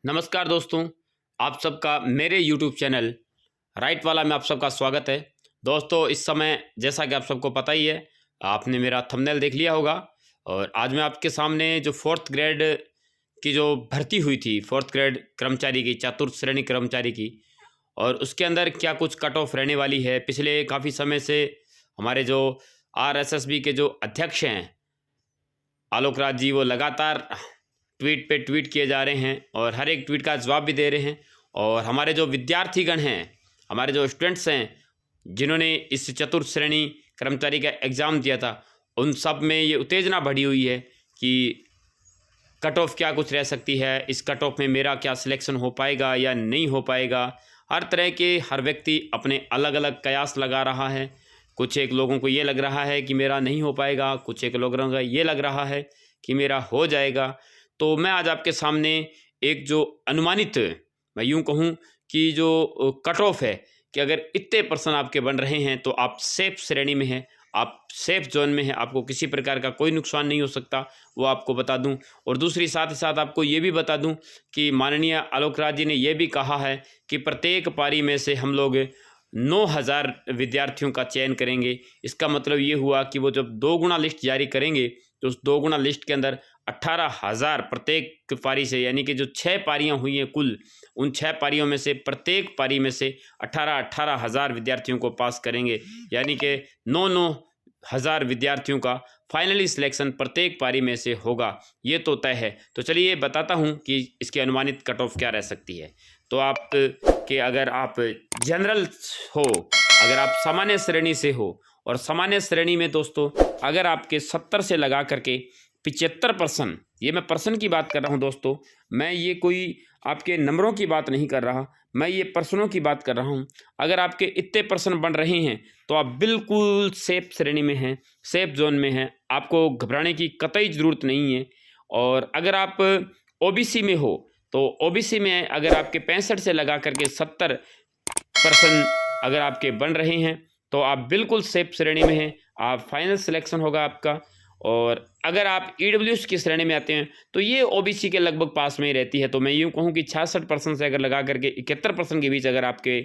नमस्कार दोस्तों, आप सबका मेरे YouTube चैनल राइट वाला में आप सबका स्वागत है। दोस्तों, इस समय जैसा कि आप सबको पता ही है, आपने मेरा थंबनेल देख लिया होगा और आज मैं आपके सामने जो 4th ग्रेड की जो भर्ती हुई थी, 4th ग्रेड कर्मचारी की, चतुर्थ श्रेणी कर्मचारी की, और उसके अंदर क्या कुछ कट ऑफ रहने वाली है। पिछले काफ़ी समय से हमारे जो RSSB के जो अध्यक्ष हैं आलोक राज जी, वो लगातार ट्वीट पे ट्वीट किए जा रहे हैं और हर एक ट्वीट का जवाब भी दे रहे हैं। और हमारे जो विद्यार्थीगण हैं, हमारे जो स्टूडेंट्स हैं, जिन्होंने इस चतुर्थ श्रेणी कर्मचारी का एग्ज़ाम दिया था, उन सब में ये उत्तेजना बढ़ी हुई है कि कट ऑफ क्या कुछ रह सकती है, इस कट ऑफ में मेरा क्या सिलेक्शन हो पाएगा या नहीं हो पाएगा। हर तरह के हर व्यक्ति अपने अलग अलग कयास लगा रहा है। कुछ एक लोगों को ये लग रहा है कि मेरा नहीं हो पाएगा, कुछ एक लोगों को ये लग रहा है कि मेरा हो जाएगा। तो मैं आज आपके सामने एक जो अनुमानित, मैं यूँ कहूँ कि जो कट ऑफ है कि अगर इतने % आपके बन रहे हैं तो आप सेफ श्रेणी में हैं, आप सेफ जोन में हैं, आपको किसी प्रकार का कोई नुकसान नहीं हो सकता, वो आपको बता दूं। और दूसरी साथ ही साथ आपको ये भी बता दूं कि माननीय आलोक राज जी ने ये भी कहा है कि प्रत्येक पारी में से हम लोग 9,000 विद्यार्थियों का चयन करेंगे। इसका मतलब ये हुआ कि वो जब 2 गुना लिस्ट जारी करेंगे तो उस 2 गुना लिस्ट के अंदर 18,000 प्रत्येक पारी से, यानी कि जो 6 पारियां हुई हैं कुल, उन 6 पारियों में से प्रत्येक पारी में से 18,000 विद्यार्थियों को पास करेंगे। यानी कि 9,000 विद्यार्थियों का फाइनली सिलेक्शन प्रत्येक पारी में से होगा, ये तो तय है। तो चलिए बताता हूँ कि इसकी अनुमानित कट ऑफ क्या रह सकती है। तो आप कि अगर आप जनरल हो, अगर आप सामान्य श्रेणी से हो, और सामान्य श्रेणी में दोस्तों अगर आपके 70 से लगा करके 75%, ये मैं पर्सन की बात कर रहा हूँ दोस्तों, मैं ये कोई आपके नंबरों की बात नहीं कर रहा, मैं ये पर्सनों की बात कर रहा हूँ। अगर आपके इतने % बन रहे हैं तो आप बिल्कुल सेफ श्रेणी में हैं, सेफ जोन में हैं, आपको घबराने की कतई ज़रूरत नहीं है। और अगर आप OBC में हो तो OBC में अगर आपके 65 से लगा करके 70% अगर आपके बन रहे हैं तो आप बिल्कुल सेफ श्रेणी में हैं, आप फाइनल सिलेक्शन होगा आपका। और अगर आप EWS की श्रेणी में आते हैं तो ये OBC के लगभग पास में ही रहती है। तो मैं यूँ कहूँ कि 66% से अगर लगा करके 71% के बीच अगर आपके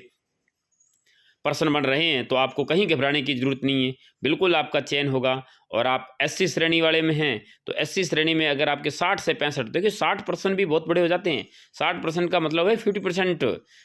पर्सन बन रहे हैं तो आपको कहीं घबराने की ज़रूरत नहीं है, बिल्कुल आपका चयन होगा। और आप SC श्रेणी वाले में हैं तो SC श्रेणी में अगर आपके 60 से 65, देखिए 60% भी बहुत बड़े हो जाते हैं, 60% का मतलब है 50%,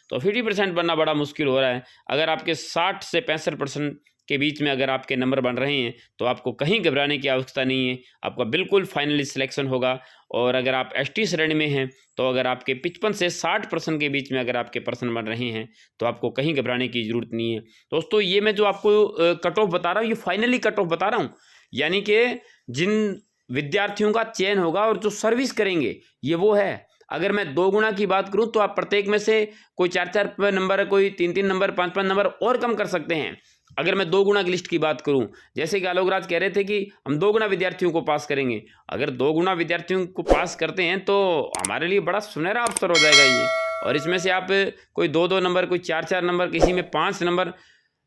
तो 50% बनना बड़ा मुश्किल हो रहा है। अगर आपके 60 से 65% के बीच में अगर आपके नंबर बन रहे हैं तो आपको कहीं घबराने की आवश्यकता नहीं है, आपका बिल्कुल फाइनली सिलेक्शन होगा। और अगर आप ST श्रेणी में हैं तो अगर आपके 55 से 60% के बीच में अगर आपके पर्सन बन रहे हैं तो आपको कहीं घबराने की ज़रूरत नहीं है। दोस्तों, ये मैं जो आपको कट ऑफ बता रहा हूँ, ये फाइनली कट ऑफ बता रहा हूँ, यानी कि जिन विद्यार्थियों का चयन होगा और जो सर्विस करेंगे, ये वो है। अगर मैं 2 गुना की बात करूं तो आप प्रत्येक में से कोई 4-4 नंबर, कोई 3-3 नंबर, 5-5 नंबर और कम कर सकते हैं। अगर मैं 2 गुना की लिस्ट की बात करूं, जैसे कि आलोक राज कह रहे थे कि हम 2 गुना विद्यार्थियों को पास करेंगे, अगर 2 गुना विद्यार्थियों को पास करते हैं तो हमारे लिए बड़ा सुनहरा अवसर हो जाएगा ये। और इसमें से आप कोई 2-2 नंबर, कोई 4-4 नंबर, किसी में 5 नंबर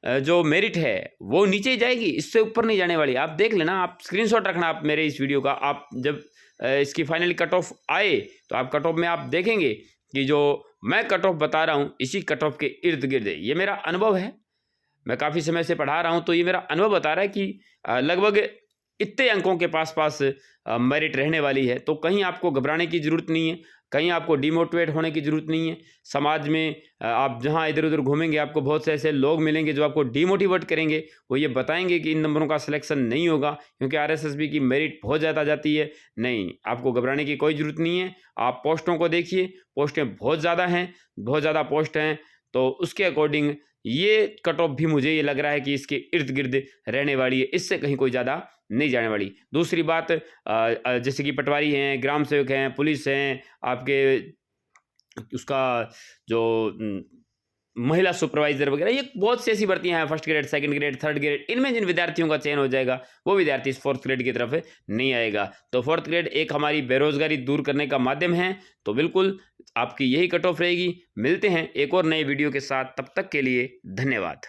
जो मेरिट है वो नीचे ही जाएगी, इससे ऊपर नहीं जाने वाली। आप देख लेना, आप स्क्रीनशॉट रखना आप मेरे इस वीडियो का। आप जब इसकी फाइनली कट ऑफ आए तो आप कट ऑफ में आप देखेंगे कि जो मैं कट ऑफ बता रहा हूँ, इसी कट ऑफ के इर्द गिर्द है। ये मेरा अनुभव है, मैं काफ़ी समय से पढ़ा रहा हूँ, तो ये मेरा अनुभव बता रहा है कि लगभग इतने अंकों के पास मेरिट रहने वाली है। तो कहीं आपको घबराने की ज़रूरत नहीं है, कहीं आपको डिमोटिवेट होने की ज़रूरत नहीं है। समाज में आप जहाँ इधर उधर घूमेंगे आपको बहुत से ऐसे लोग मिलेंगे जो आपको डिमोटिवेट करेंगे, वो ये बताएंगे कि इन नंबरों का सिलेक्शन नहीं होगा क्योंकि RSSB की मेरिट बहुत ज़्यादा जाती है। नहीं, आपको घबराने की कोई ज़रूरत नहीं है। आप पोस्टों को देखिए, पोस्टें बहुत ज़्यादा हैं, बहुत ज़्यादा पोस्ट हैं, तो उसके अकॉर्डिंग ये कट ऑफ भी मुझे ये लग रहा है कि इसके इर्द गिर्द रहने वाली है, इससे कहीं कोई ज़्यादा नहीं जाने वाली। दूसरी बात, जैसे कि पटवारी हैं, ग्राम सेवक हैं, पुलिस हैं, आपके उसका जो महिला सुपरवाइजर वगैरह, ये बहुत सी ऐसी भर्तियां हैं, 1st grade, 2nd grade, 3rd grade, इनमें जिन विद्यार्थियों का चयन हो जाएगा वो विद्यार्थी इस 4th ग्रेड की तरफ नहीं आएगा। तो 4th ग्रेड एक हमारी बेरोजगारी दूर करने का माध्यम है, तो बिल्कुल आपकी यही कट ऑफ रहेगी। मिलते हैं एक और नए वीडियो के साथ, तब तक के लिए धन्यवाद।